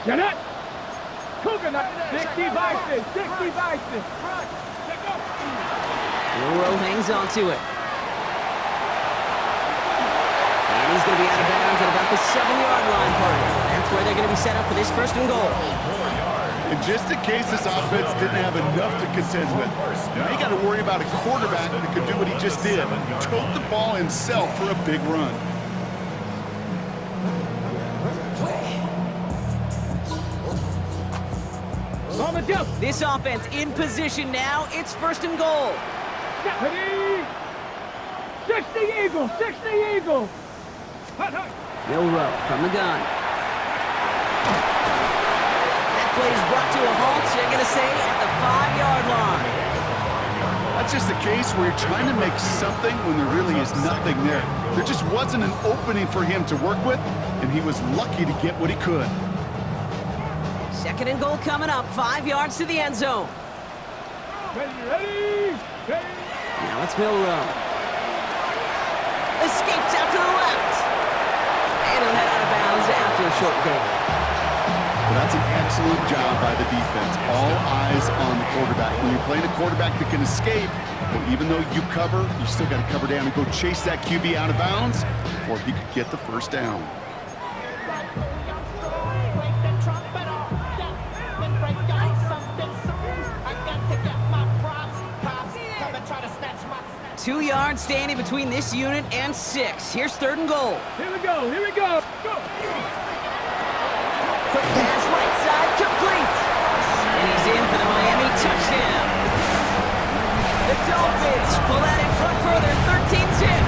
Janet! Coconut! 6 devices! 6 devices! Milroe hangs on to it. And he's going to be out of bounds at about the 7-yard line, partner. That's where they're going to be set up for this first and goal. And just in case this offense didn't have enough to contend with, they got to worry about a quarterback that could do what he just did. Tote the ball himself for a big run. This offense in position now. It's first and goal. Ready? 60 Eagles! 60 Eagles! Milroe from the gun. That play is brought to a halt, so you're going to say, at the 5-yard line. That's just a case where you're trying to make something when there really is nothing there. There just wasn't an opening for him to work with, and he was lucky to get what he could. Second and goal coming up, 5 yards to the end zone. Ready? Now it's Milroe. Escapes out to the left. And he'll head out of bounds after a short gain. Well, that's an excellent job by the defense. All eyes on the quarterback. When you're playing a quarterback that can escape, well, even though you cover, you still got to cover down and go chase that QB out of bounds before he could get the first down. Two yards standing between this unit and 6. Here's third and goal. Here we go! Go! Quick pass right side, complete. And he's in for the Miami touchdown. The Dolphins pull that in front further, 13-zip.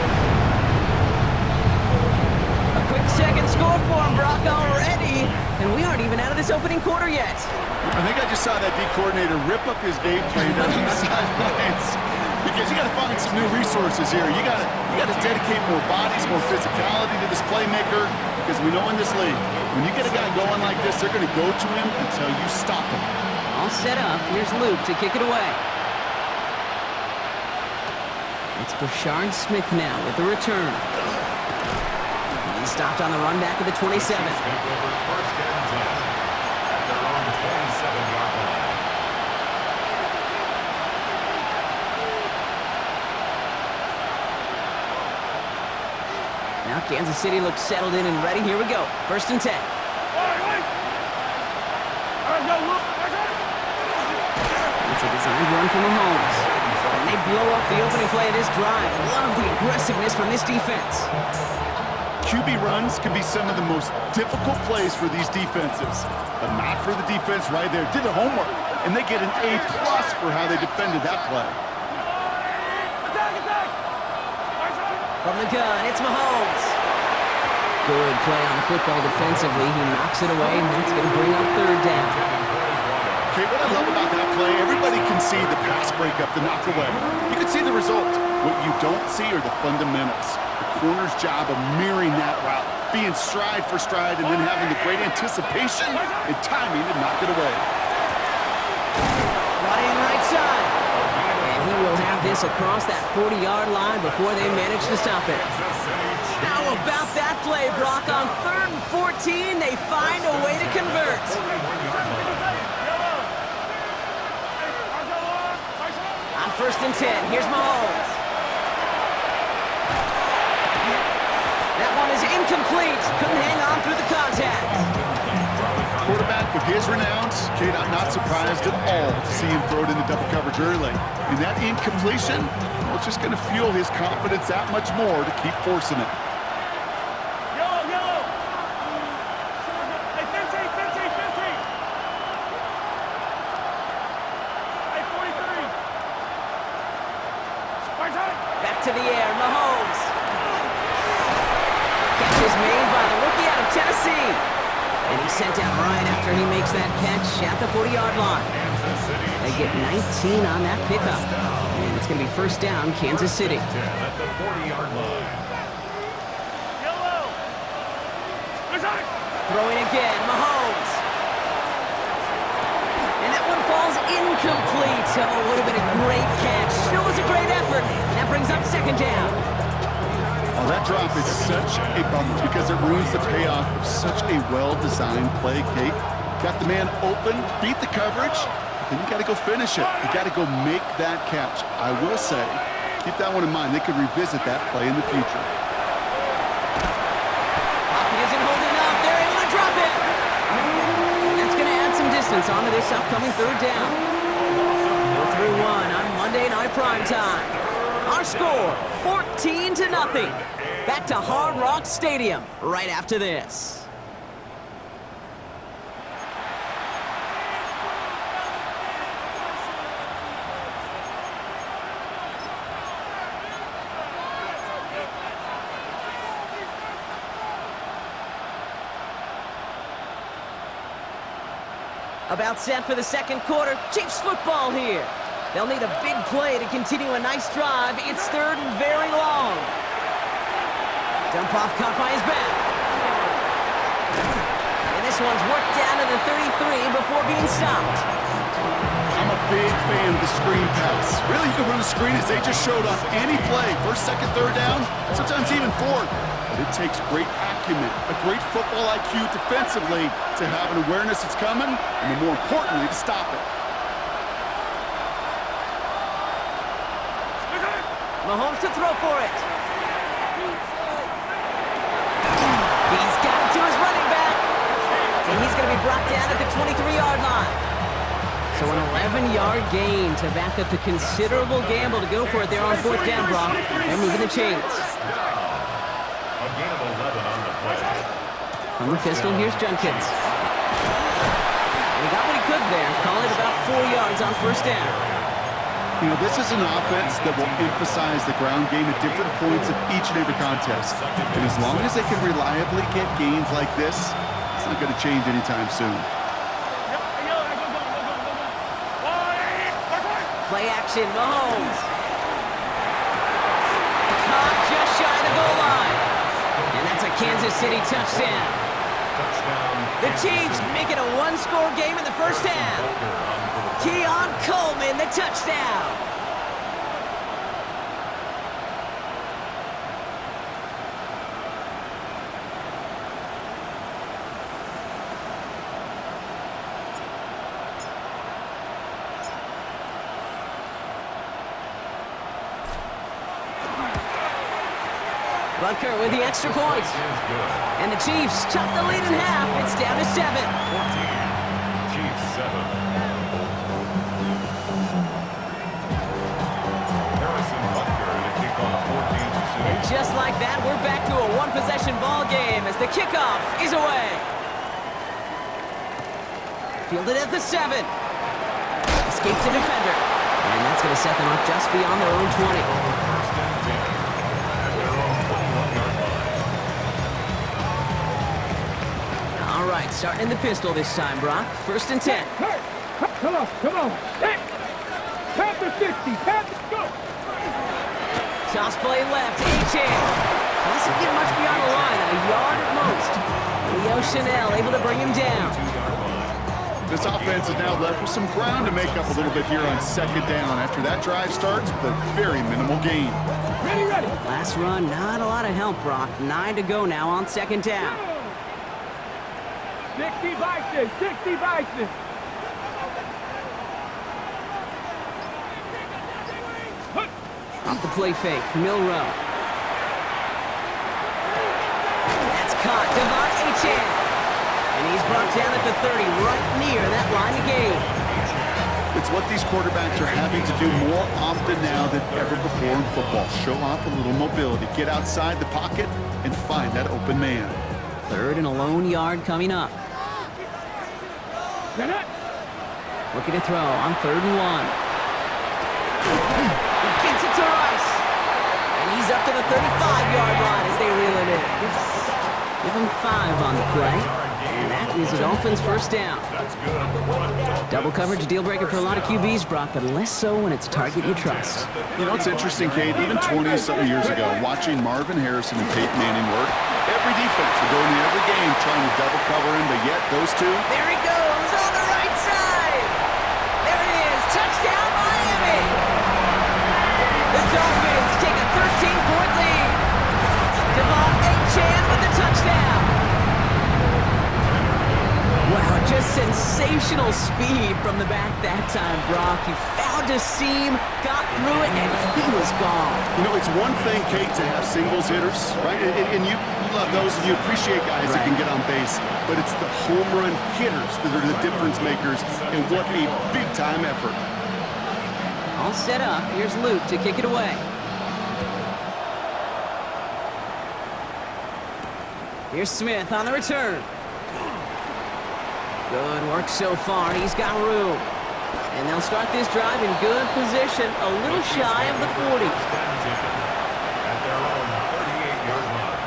A quick second score for him, Brock, already. And we aren't even out of this opening quarter yet. I think I just saw that D coordinator rip up his game plan down the sidelines. Because you got to find some new resources here. You got to dedicate more bodies, more physicality to this playmaker. Because we know in this league, when you get a guy going like this, they're going to go to him until you stop him. All set up. Here's Luke to kick it away. It's Brashard Smith now with the return. He stopped on the run back of the 27. Now Kansas City looks settled in and ready. Here we go. First and 10. It's a designed run from Mahomes. And they blow up the opening play of this drive. Love the aggressiveness from this defense. QB runs can be some of the most difficult plays for these defenses. But not for the defense right there. Did their homework. And they get an A+ for how they defended that play. From the gun, it's Mahomes. Good play on the football defensively. He knocks it away, and that's going to bring up third down. Okay, what I love about that play, everybody can see the pass breakup, the knock away. You can see the result. What you don't see are the fundamentals. The corner's job of mirroring that route, being stride for stride, and then having the great anticipation and timing to knock it away. Right in right side. And he will have this across that 40-yard line before they manage to stop it. How about that play, Brock? On 3rd and 14, they find a way to convert. On 1st and 10, here's Mahomes. That one is incomplete. Couldn't hang on through the contact. Quarterback with his renowns, Kate, I'm not surprised at all to see him throw it into double coverage early. And that incompletion, well, it's just going to fuel his confidence that much more to keep forcing it. Back to the air, Mahomes. Catch is made by the rookie out of Tennessee. And he's sent out right after he makes that catch at the 40-yard line. They get 19 on that pickup. And it's going to be first down, Kansas City. At the 40-yard line. Throwing again, Mahomes. And that one falls incomplete. Oh, would have been a great catch. Still was a great effort. That brings up second down. Oh, that drop is such a bummer because it ruins the payoff of such a well-designed play, Kate. Got the man open, beat the coverage, but then you got to go finish it. You got to go make that catch. I will say, keep that one in mind. They could revisit that play in the future. Pocket isn't holding up. They're able to drop it. And that's going to add some distance onto this upcoming third down. We're 3-1 on Monday Night Primetime. Our score, 14-0. Back to Hard Rock Stadium right after this. About set for the second quarter. Chiefs football here. They'll need a big play to continue a nice drive. It's third and very long. Dump off caught by his back. And this one's worked down to the 33 before being stopped. I'm a big fan of the screen pass. Really, you can run a screen as they just showed on any play. First, second, third down, sometimes even fourth. But it takes great acumen, a great football IQ defensively to have an awareness it's coming, and then more importantly, to stop it. Mahomes to throw for it. He's got it to his running back. And he's going to be brought down at the 23-yard line. So an 11-yard gain to back up the considerable gamble to go for it there on fourth down, Brock. They're moving the chains. A gain of 11 on the play. From the pistol, here's Jenkins. And he got what he could there. Call it about 4 yards on first down. You know, this is an offense that will emphasize the ground game at different points of each and every contest. And as long as they can reliably get gains like this, it's not going to change anytime soon. Play action, Mahomes. Caught just shy of the goal line. And that's a Kansas City touchdown. The Chiefs make it a one-score game in the first half. Keon Coleman, the touchdown. Butker with the extra point. And the Chiefs chop the lead in half. It's down to 7. 14. Chiefs 7. Harrison Butker to kick off 14-6. And just like that, we're back to a one-possession ball game as the kickoff is away. Fielded at the 7. Escapes the defender. And that's going to set them up just beyond their own 20. All right, starting in the pistol this time, Brock. First and 10. Hey, come on, come on. Hey, tap the 60, tap the go. Toss play left, H-hand. Doesn't get much beyond the line, a yard at most. Leo Chanel able to bring him down. This offense is now left with some ground to make up a little bit here on second down after that drive starts with a very minimal gain. Ready, ready. Last run, not a lot of help, Brock. 9 to go now on second down. 60 Bison, 60 Bison. Off the play fake, Milrow. That's caught, Devon Achane. And he's brought down at the 30, right near that line of gain. It's what these quarterbacks are having to do more often now than ever before in football. Show off a little mobility, get outside the pocket, and find that open man. Third and a lone yard coming up. Looking to throw on 3rd and 1. He gets it to Rice. And he's up to the 35-yard line as they reel it in. Give him 5 on the play. And that is the Dolphins' first down. Double coverage deal breaker for a lot of QBs, Brock, but less so when it's a target you trust. You know, it's interesting, Kate, even 20-something years ago, watching Marvin Harrison and Peyton Manning work, every defense would go into every game trying to double cover him, but yet those two... There he goes on the right side. There it is. Touchdown, Miami. The Dolphins take a 13-point lead. Devon Achane with the touchdown. Wow, just sensational speed from the back that time, Brock. He found a seam, got through it, and he was gone. You know, it's one thing, Kate, to have singles hitters, right? And you love those, and you appreciate guys that can get on base. But it's the home run hitters that are the difference makers, and what a big-time effort. All set up. Here's Luke to kick it away. Here's Smith on the return. Good work so far. He's got room. And they'll start this drive in good position, a little shy of the 40. At their own 38-yard line.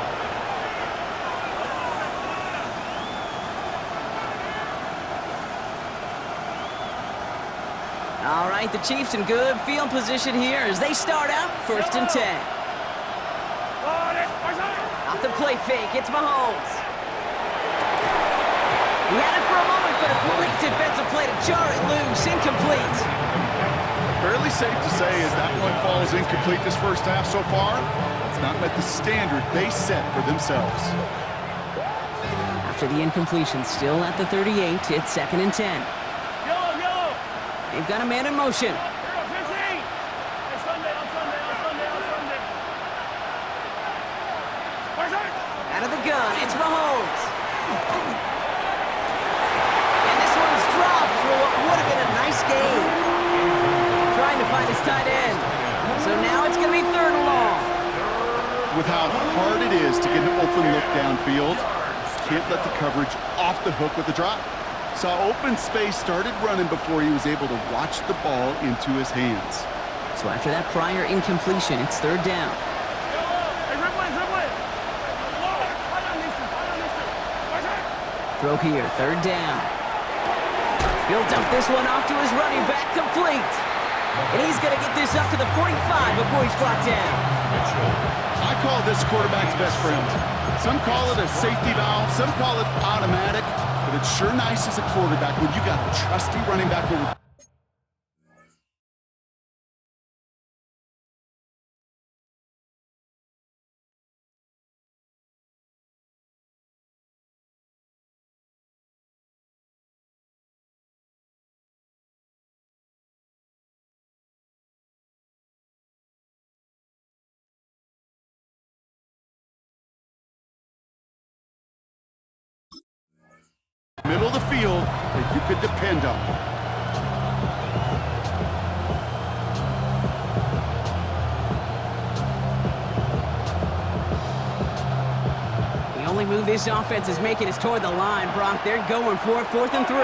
All right, the Chiefs in good field position here as they start out 1st and 10. Off the play fake, it's Mahomes. He had it for a moment, but a great defensive play to jar it loose, incomplete. Fairly safe to say as that one falls incomplete this first half so far, it's not met the standard they set for themselves. After the incompletion, still at the 38, it's 2nd and 10. They've got a man in motion. Out of the gun, it's Mahomes. And this one's dropped for what would have been a nice game. Trying to find his tight end. So now it's going to be 3rd and long. With how hard it is to get an open look downfield, can't let the coverage off the hook with the drop. Saw open space, started running before he was able to watch the ball into his hands. So after that prior incompletion, it's 3rd down. Throw here, 3rd down. He'll dump this one off to his running back, complete. And he's going to get this up to the 45 before he's brought down. I call this quarterback's best friend. Some call it a safety valve, some call it automatic, but it's sure nice as a quarterback when you got a trusty running back over. Middle of the field that you could depend on. The only move this offense is making is toward the line, Brock. They're going for it, 4th and 3.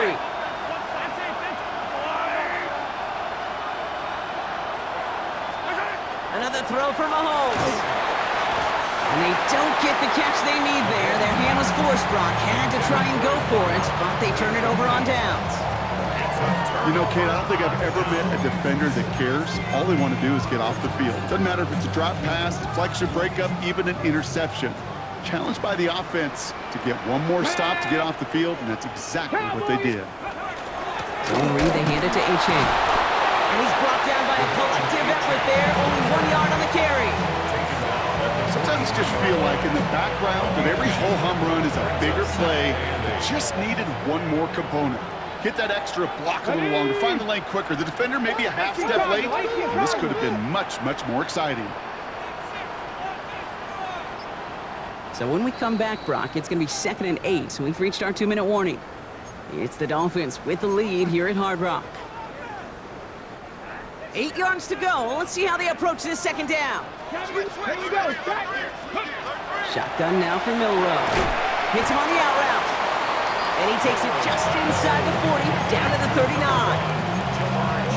Another throw for Mahomes. And they don't get the catch they need there. Their hand was forced, Brock. Had to try and go for it, but they turn it over on downs. You know, Kate, I don't think I've ever met a defender that cares. All they want to do is get off the field. Doesn't matter if it's a drop pass, deflection, breakup, even an interception. Challenged by the offense to get one more stop to get off the field, and that's exactly what they did. Zone read, they hand it to Achane. And he's brought down by a collective effort there. Only 1 yard on the carry. Sometimes just feel like in the background of every ho-hum run is a bigger play that just needed one more component. Hit that extra block a little longer, find the lane quicker. The defender maybe a half step late, and this could have been much, much more exciting. So when we come back, Brock, it's going to be 2nd and 8, so we've reached our 2-minute warning. It's the Dolphins with the lead here at Hard Rock. 8 yards to go. Well, let's see how they approach this 2nd down. Shotgun now for Milrow. Hits him on the out route. And he takes it just inside the 40, down to the 39.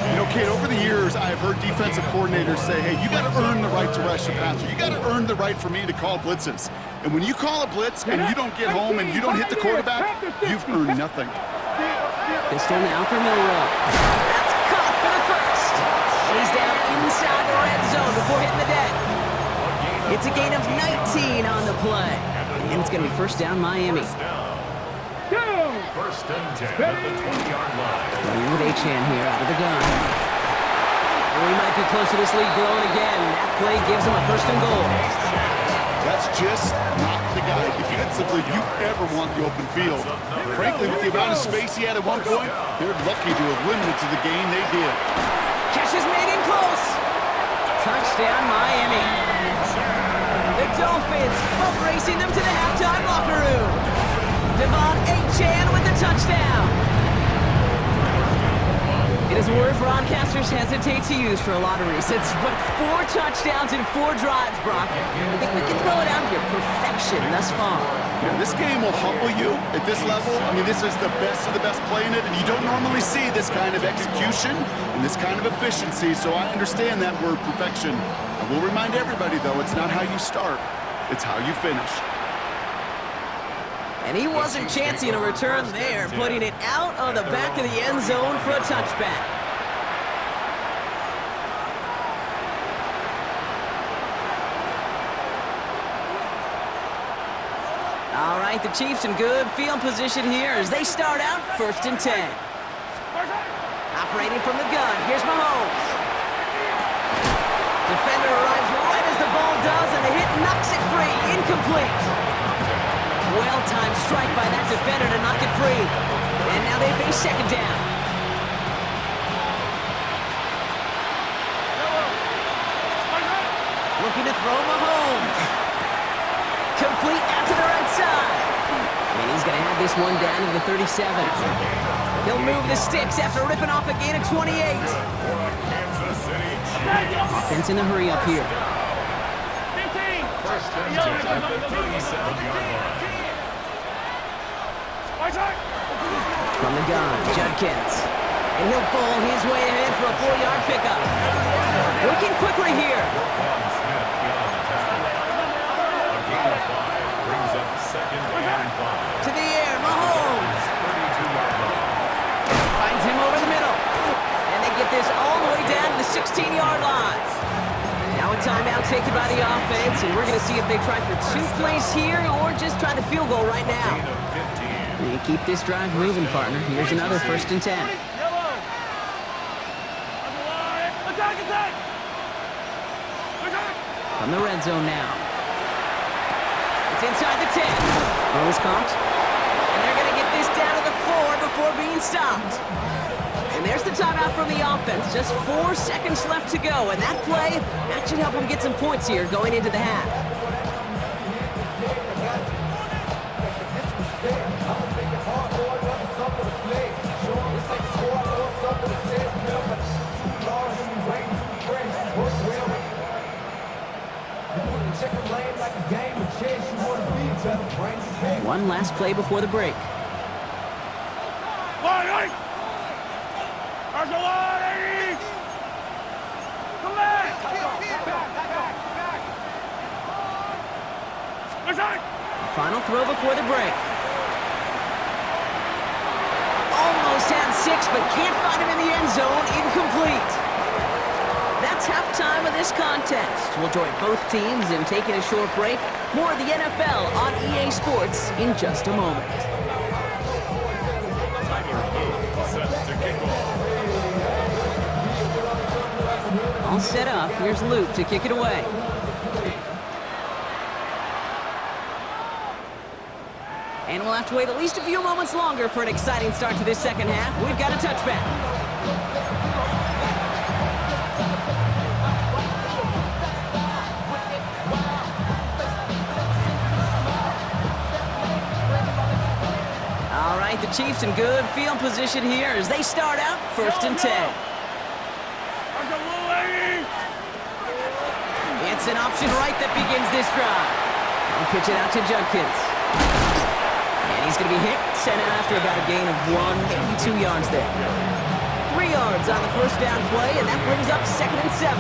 You know, Kate, over the years, I have heard defensive coordinators say, hey, you got to earn the right to rush the passer. You got to earn the right for me to call blitzes. And when you call a blitz and you don't get home and you don't hit the quarterback, you've earned nothing. Pistol now for Milrow. That's caught for the first. And he's down inside the red zone before hitting the deck. It's a gain of 19 on the play. And it's going to be 1st down Miami. 1st and 10 at the 20-yard line. Running with Achane here out of the gun. And we might be close to this lead growing again. That play gives him a 1st and goal. That's just not the guy defensively you ever want the open field. Frankly, with the amount of space he had at one point, they're lucky to have limited to the gain they did. Catch is made in close. Touchdown, Miami. The Dolphins boat racing them to the halftime locker room. Devon Achane with the touchdown. It is a word broadcasters hesitate to use for a lot of reasons, but 4 touchdowns in 4 drives, Brock. I think we can throw it out here. Perfection thus far. Yeah, this game will humble you at this level. I mean, this is the best of the best playing it, and you don't normally see this kind of execution and this kind of efficiency, so I understand that word perfection. I will remind everybody, though, it's not how you start, it's how you finish. And he wasn't chancing a return there, putting it out of the back of the end zone for a touchback. All right, the Chiefs in good field position here as they start out 1st and 10. Operating from the gun, here's Mahomes. Defender arrives right as the ball does, and the hit knocks it free, incomplete. Well-timed strike by that defender to knock it free. And now they face 2nd down. Looking to throw Mahomes. Complete out to the right side. And he's going to have this one down to the 37. He'll move the sticks after ripping off a gain of 28. Offense in the hurry up here. 15. 1st and 10 at the 37-yard line. From the gun, Judkins. And he'll pull his way ahead for a 4-yard pickup. Working quickly here. Brings up 2nd and 5. To the air, Mahomes. 32-yard line. Finds him over the middle. And they get this all the way down to the 16-yard line. Now a timeout taken by the offense, and we're going to see if they try for 2 plays here or just try the field goal right now. And keep this drive moving, partner. Here's another 1st and 10. From the red zone now. It's inside the 10. Ball's caught. And they're going to get this down to the 4 before being stopped. And there's the timeout from the offense. Just 4 seconds left to go. And that play, that should help them get some points here going into the half. One last play before the break. Final throw before the break. Almost had 6, but can't find him in the end zone. Incomplete. That's halftime of this contest. We'll join both teams in taking a short break. More of the NFL on EA Sports in just a moment. All set up. Here's Luke to kick it away. And we'll have to wait at least a few moments longer for an exciting start to this 2nd half. We've got a touchback. All right, the Chiefs in good field position here as they start out 1st and 10. It's an option right that begins this drive. I'll pitch it out to Judkins. And he's going to be hit, sent out after about a gain of 1, maybe 2 yards there. 3 yards on the 1st down play, and that brings up 2nd and 7.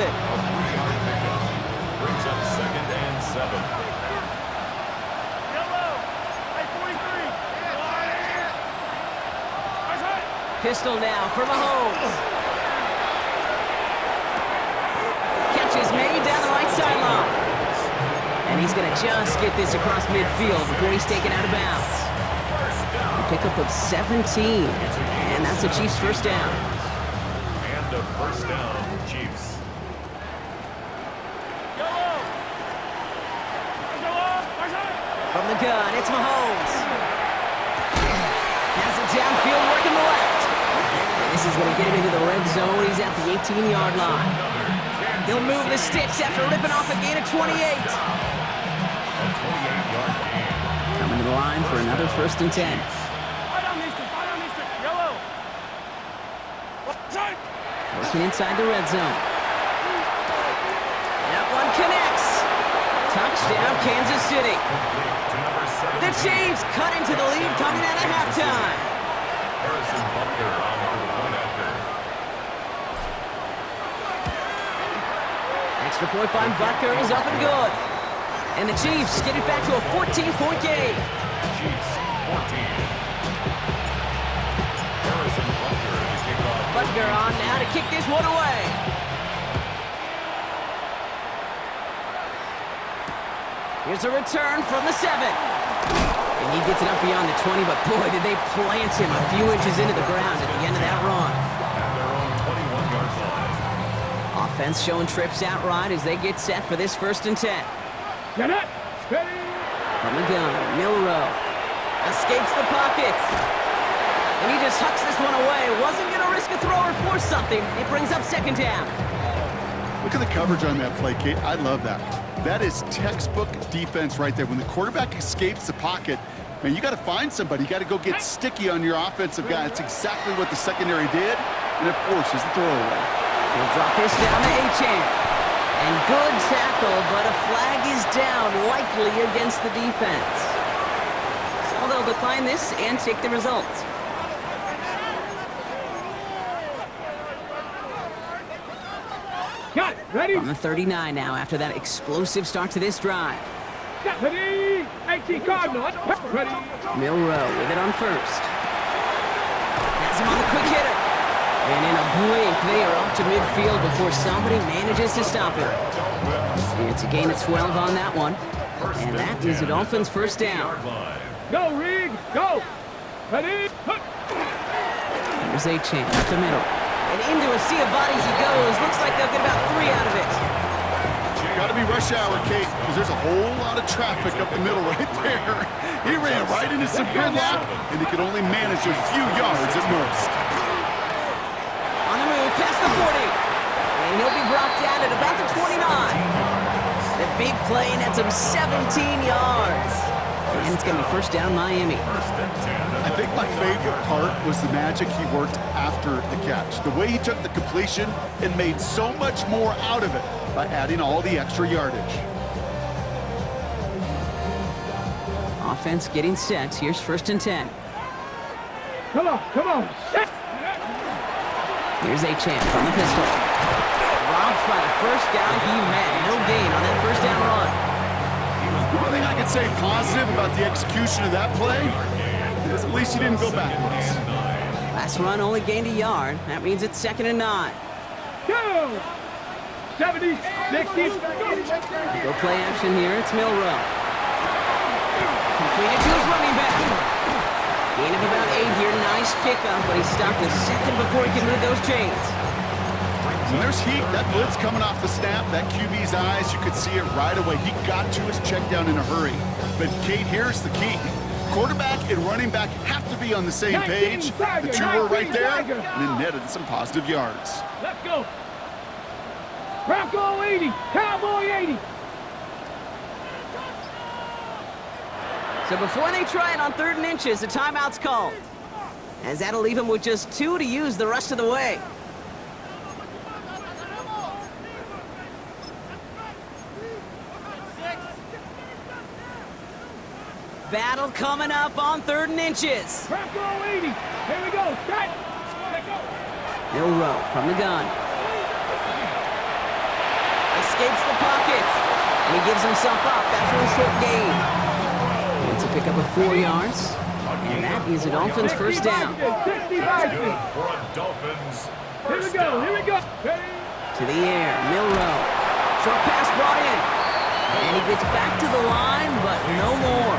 Brings up 2nd and 7. Pistol now for Mahomes. Catch is made down the right sideline. And he's going to just get this across midfield before he's taken out of bounds. A pickup of 17. And that's a Chiefs 1st down. And a 1st down, Chiefs. From the gun, it's Mahomes. Has it downfield, working the left. And this is going to get him into the red zone. He's at the 18-yard line. He'll move the sticks after ripping off a gain of 28. Coming to the line for another 1st and 10. Working inside the red zone. That one connects. Touchdown, Kansas City. The Chiefs cut into the lead coming out of halftime. Extra point by Butker is up and good. And the Chiefs get it back to a 14-point game. Chiefs 14. Butker on now to kick this one away. Here's a return from the 7. And he gets it up beyond the 20, but boy, did they plant him a few inches into the ground at the end of that run. Offense showing trips out right as they get set for this 1st and 10. Get it. Ready. From the gun, Milrow escapes the pocket. And he just hucks this one away. Wasn't going to risk a throw or force something. It brings up 2nd down. Look at the coverage on that play, Kate. I love that. That is textbook defense right there. When the quarterback escapes the pocket, man, you got to find somebody. You got to go get sticky on your offensive guy. That's exactly what the secondary did, and it forces the throwaway. He'll drop this down to Achane. And good tackle, but a flag is down, likely against the defense. So they'll decline this and take the results. Got it. Ready. From the 39 now after that explosive start to this drive. Got ready. 18 Cardinals. Ready. Milrow with it on 1st. Has him on the quick hitter. And in a blink, they are up to midfield before somebody manages to stop him. It's a gain of 12 on that one. And that is the Dolphins' 1st down. Go, Rig. Go. Ready. Here's Achane up the middle. And into a sea of bodies he goes. Looks like they'll get about 3 out of it. Got to be rush hour, Kate, because there's a whole lot of traffic up the middle right there. He ran right into some gridlock, and he could only manage a few yards at most. On the move, past the 40. And he'll be brought down at about the 29. The big play nets him 17 yards. And it's going to be 1st down Miami. I think my favorite part was the magic he worked after the catch. The way he took the completion and made so much more out of it by adding all the extra yardage. Offense getting set. Here's 1st and 10. Come on. Come on. Set. Here's Achane from the pistol. Robbed by the 1st guy he met. No gain on that 1st down run. The one thing I can say positive about the execution of that play is at least he didn't go backwards. Last run only gained a yard. That means it's 2nd and 9. Go. 70, 60. Go play action here. It's Milrow. Completed to his running back. Gain of about 8 here. Nice pickup, but he stopped a second before he could move those chains. When there's heat, that blitz coming off the snap, that QB's eyes, you could see it right away. He got to his check down in a hurry. But, Kate, here's the key. Quarterback and running back have to be on the same page. The two were right there, and then netted some positive yards. Let's go. Bronco 80. Cowboy 80. So before they try it on 3rd and inches, a timeout's called. As that'll leave him with just 2 to use the rest of the way. Battle coming up on 3rd and inches. Bronco 80. Here we go. Set. Let go. Milrow from the gun. Escapes the pocket. And he gives himself up after a short gain. It's a pickup of 4 yards. And that is a Dolphins' 1st down. 65. For a Dolphins. Here we go. Here we go. Ready. To the air. Milrow. Short pass brought in. And he gets back to the line, but no more.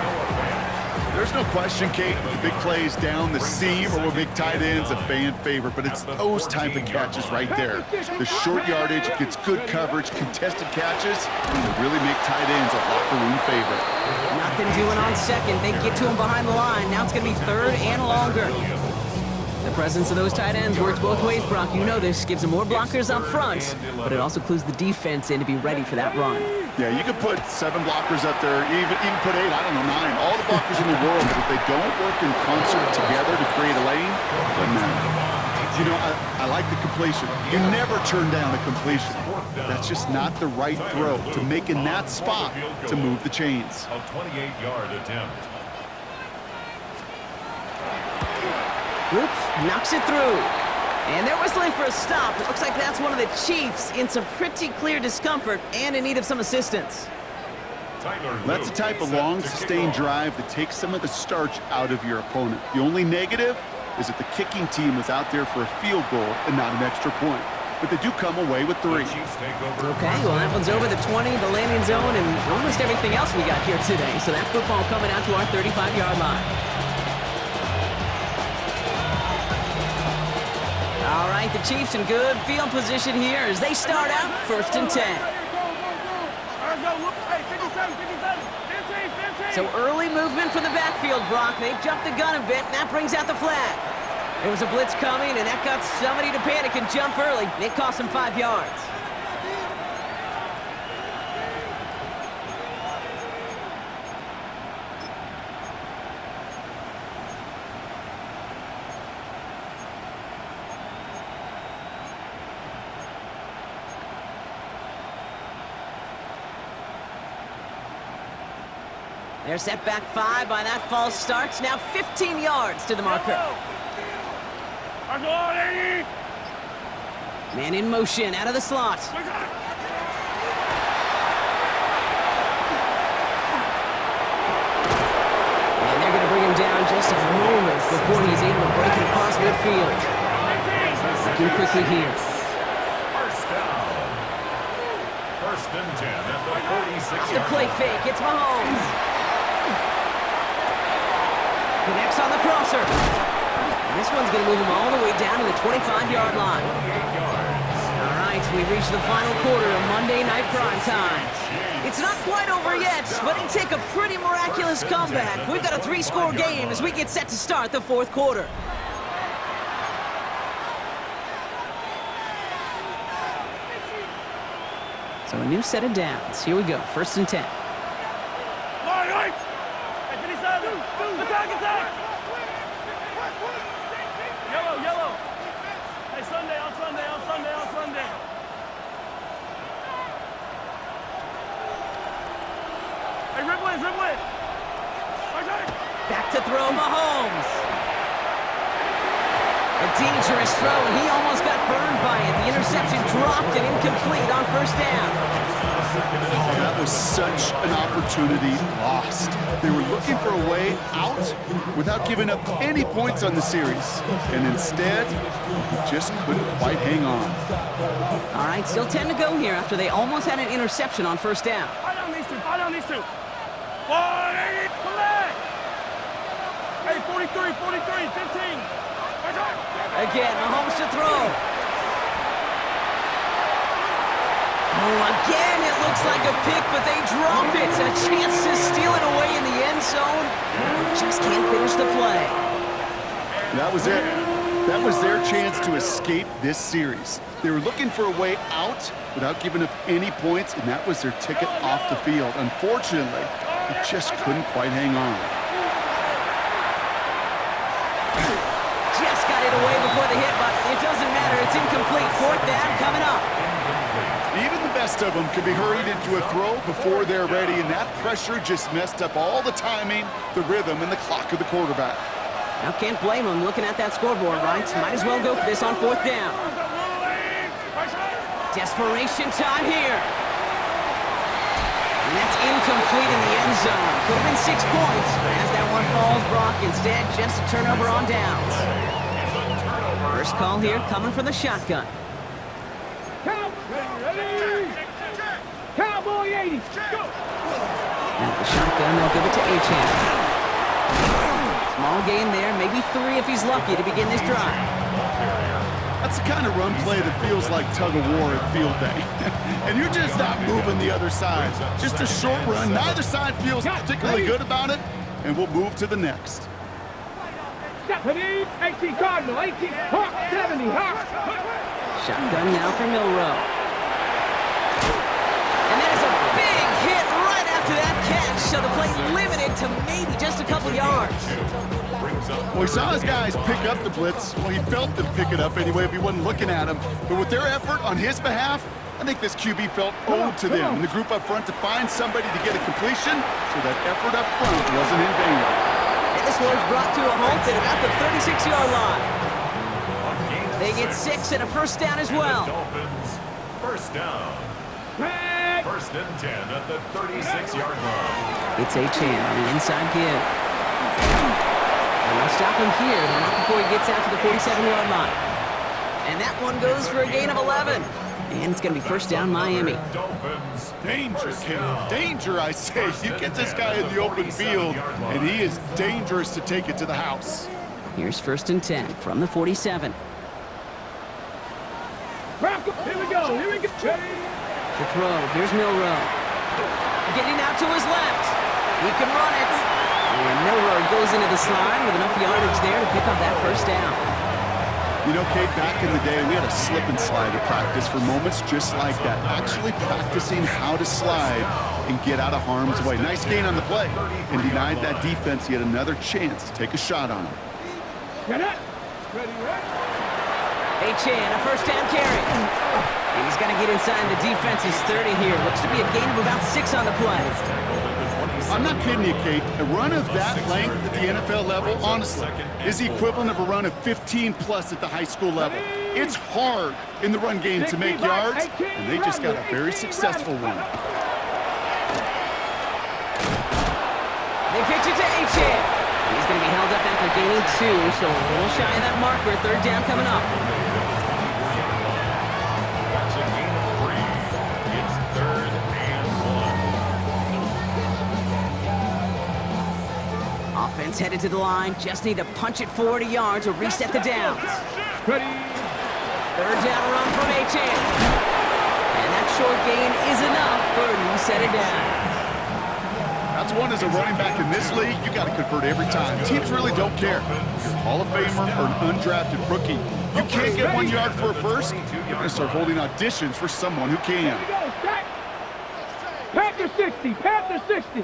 There's no question, Kate, that the big plays down the seam or will make tight ends a fan favorite, but it's those type of catches right there. The short yardage gets good coverage, contested catches, and will really make tight ends a locker room favorite. Nothing doing on second. They get to him behind the line. Now it's going to be third and longer. The presence of those tight ends works both ways, Brock. You know this. Gives them more blockers up front, but it also clues the defense in to be ready for that run. Yeah, you could put 7 blockers up there, even put 8, I don't know, 9. All the blockers in the world, but if they don't work in concert together to create a lane, then you know, I like the completion. You never turn down a completion. That's just not the right throw to make in that spot to move the chains. A 28-yard attempt. Oops, knocks it through. And they're whistling for a stop. It looks like that's one of the Chiefs in some pretty clear discomfort and in need of some assistance. That's a type of long, sustained drive that takes some of the starch out of your opponent. The only negative is that the kicking team was out there for a field goal and not an extra point. But they do come away with 3. Okay, well, that one's over the 20, the landing zone, and almost everything else we got here today. So that football coming out to our 35-yard line. All right, the Chiefs in good field position here as they start out 1st and 10. So early movement from the backfield, Brock. They jumped the gun a bit, and that brings out the flag. There was a blitz coming, and that got somebody to panic and jump early. It cost them 5 yards. They're set back 5 by that false start. Now 15 yards to the marker. Man in motion, out of the slot. And they're going to bring him down just a moment before he's able to break it across midfield. Looking quickly here. First down. 1st and 10 at the 46. The play fake, it's Mahomes. Connects on the crosser. And this one's going to move him all the way down to the 25-yard line. All right, we've reached the final quarter of Monday Night Prime Time. It's not quite over yet, but it'll take a pretty miraculous comeback. We've got a 3-score game as we get set to start the 4th quarter. So a new set of downs. Here we go, 1st and 10. Yellow. Hey, Sunday, on Sunday. Hey, Ripley. Back to throw, Mahomes. A dangerous throw, and he almost got burned by it. The interception dropped and incomplete on 1st down. Oh, that was such an opportunity lost. They were looking for a way out without giving up any points on the series. And instead, he just couldn't quite hang on. All right, still 10 to go here after they almost had an interception on 1st down. Fight on these two. 180, come back. Hey, 43, 15. Again, Mahomes to throw. Oh, again, it looks like a pick, but they drop it. A chance to steal it away in the end zone. Just can't finish the play. That was it. That was their chance to escape this series. They were looking for a way out without giving up any points, and that was their ticket off the field. Unfortunately, they just couldn't quite hang on. Just got it away before the hit, but it doesn't matter. It's incomplete. 4th down coming up. Even the best of them can be hurried into a throw before they're ready, and that pressure just messed up all the timing, the rhythm, and the clock of the quarterback. Now, can't blame him looking at that scoreboard, right? Might as well go for this on 4th down. Desperation time here. And that's incomplete in the end zone. Could have been 6 points, but as that one falls, Brock, instead, just a turnover on downs. First call here coming from the shotgun. Cowboy 80. Go. At the shotgun, they'll give it to Achane. Small gain there, maybe 3 if he's lucky to begin this drive. That's the kind of run play that feels like tug-of-war at field day. And you're just not moving the other side. Just a short run. Neither side feels particularly good about it, and we'll move to the next. 18 Cardinal, 18 Hawk, 70 Hawk. Shotgun now for Milrow. And there's a big hit right after that catch, so the play limited to maybe just a couple yards. Well, he saw his guys pick up the blitz. Well, he felt them pick it up anyway if he wasn't looking at him. But with their effort on his behalf, I think this QB felt owed to them and the group up front to find somebody to get a completion, so that effort up front wasn't in vain. And this one's brought to a halt at about the 36-yard line. They get 6 and a first down as well. Dolphins, first down. First and 10 at the 36-yard line. It's Achane on the inside give. And they'll stop him here, but not before he gets out to the 47-yard line. And that one goes for a gain of 11. And it's going to be first down Miami. Dolphins, Danger, King. Danger, I say. You get this guy in the open field, and he is dangerous to take it to the house. Here's first and 10 from the 47. Here we go, here we go. To throw, here's Milrow. Getting out to his left. He can run it. And Milrow goes into the slide with enough yardage there to pick up that first down. You know, Kate, back in the day, we had a slip and slide to practice for moments just like that. Actually practicing how to slide and get out of harm's way. Nice gain on the play. And denied that defense yet another chance to take a shot on him. Get it. Ready, Achane, a first down carry. And he's got to get inside the defense's 30 here. Looks to be a gain of about 6 on the play. I'm not kidding you, Kate. A run of that length at the NFL level, honestly, is the equivalent of a run of 15-plus at the high school level. It's hard in the run game to make yards, and they just got a very successful one. They pitch it to Achane. He's going to be held up after gaining 2, so a little shy of that marker. Third down coming up. that's a gain of 3. It's third and 1. Offense headed to the line. Just need to punch it 40 yards or reset the downs. Ready. Third down run from Achane. And that short gain is enough for a new set of downs. That's one as a running back in this league, you got to convert every time. Teams really don't care. If you're a Hall of Famer or an undrafted rookie, you can't get 1 yard for a first, you're going to start holding auditions for someone who can. Here we go, stack. Panther 60, Panther 60.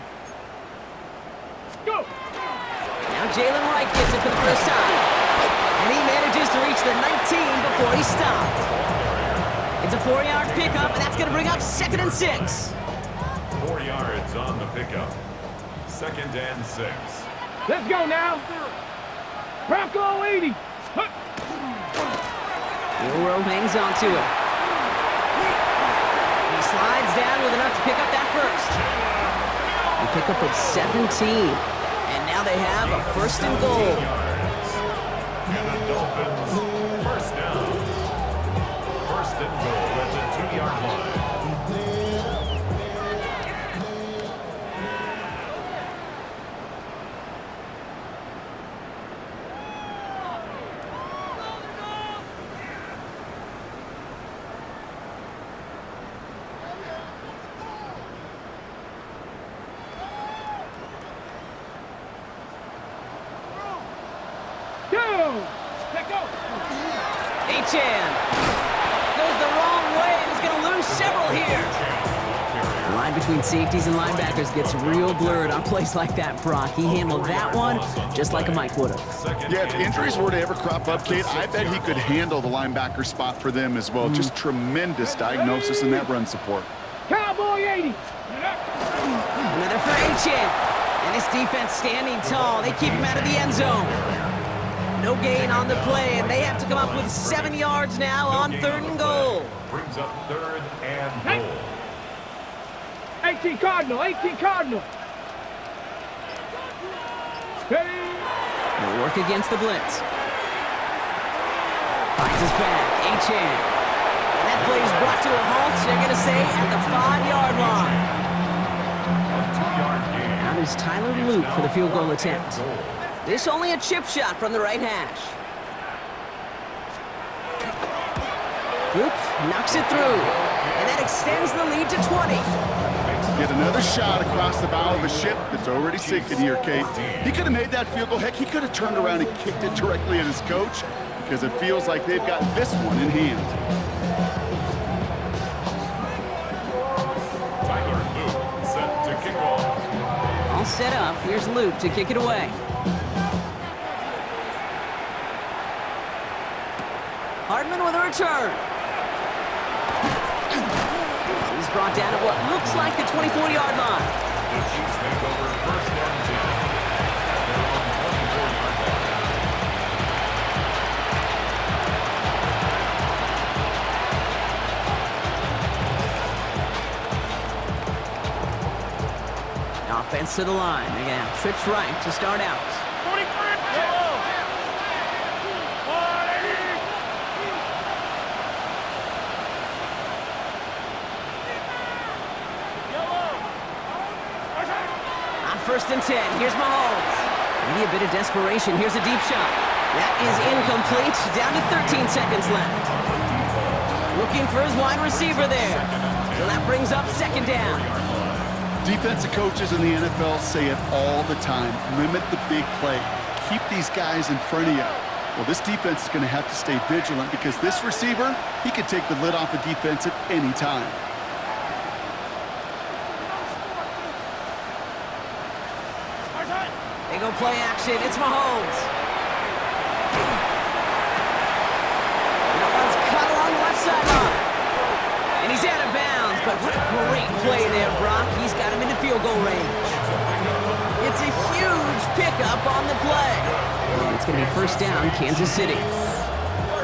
Go. Now Jalen Wright gets it for the first time. And he manages to reach the 19 before he stopped. It's a 4-yard pickup, and that's going to bring up second and 6. 4 yards on the pickup. Second and 6. Let's go now. Bronco 80. Milrow hangs on to it. He slides down with enough to pick up that first. A pickup of 17. And now they have a first and goal. And the Dolphins, first down. First and goal at the 2-yard line. Achane goes the wrong way and is going to lose several here. The line between safeties and linebackers gets real blurred on plays like that, Brock. He handled that one just like a Mike would have. Yeah, if injuries were to ever crop up, Kate, I bet he could handle the linebacker spot for them as well. Just tremendous diagnosis in that run support. Cowboy 80. Another for Achane. And his defense standing tall. They keep him out of the end zone. No gain on the play, and they have to come up with 7 yards now on third and goal. Brings up third and goal. 18 Cardinal, 18 Cardinal. Hey. He'll work against the blitz. Finds his back, Achane. And that play is brought to a halt, they're going to say, at the 5-yard line. A 2-yard gain. Out is Tyler Luke for the field goal attempt. This only a chip shot from the right hash. Oops, knocks it through. And that extends the lead to 20. Get another shot across the bow of a ship that's already sinking here, Kate. He could have made that field goal. Heck, he could have turned around and kicked it directly at his coach because it feels like they've got this one in hand. Set to kick off. All set up. Here's Luke to kick it away. Hardman with a return. He's brought down at what looks like the 24-yard line. The Chiefs take over first and 10. They're on the 24-yard line. Offense to the line. They're going to have trips right to start out. On first and 10, here's Mahomes. Maybe a bit of desperation. Here's a deep shot. That is incomplete. Down to 13 seconds left. Looking for his wide receiver there. So that brings up second down. Defensive coaches in the NFL say it all the time. Limit the big play. Keep these guys in front of you. Well, this defense is going to have to stay vigilant because this receiver, he could take the lid off a defense at any time. They go play action. It's Mahomes. That one's cut along the left sideline. And he's out of bounds, but what a great play there, Brock. He's got him into field goal range. It's a huge pickup on the play. And it's going to be first down, Kansas City.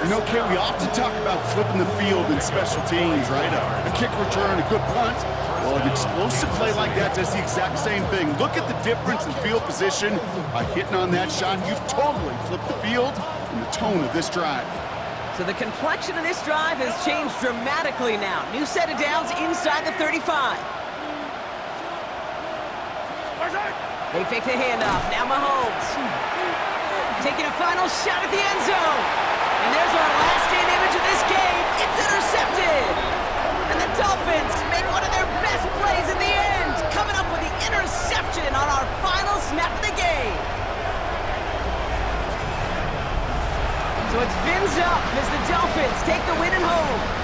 You know, Kate, we often talk about flipping the field in special teams, right? A kick return, a good punt. Well, an explosive play like that does the exact same thing. Look at the difference in field position. By hitting on that shot, you've totally flipped the field and the tone of this drive. So the complexion of this drive has changed dramatically now. New set of downs inside the 35. They fake the handoff. Now Mahomes. Taking a final shot at the end zone. And there's our last-in image of this game. It's intercepted. And the Dolphins make one of their best plays in the end, coming up with the interception on our final snap of the game. So it's fins up as the Dolphins take the win at home.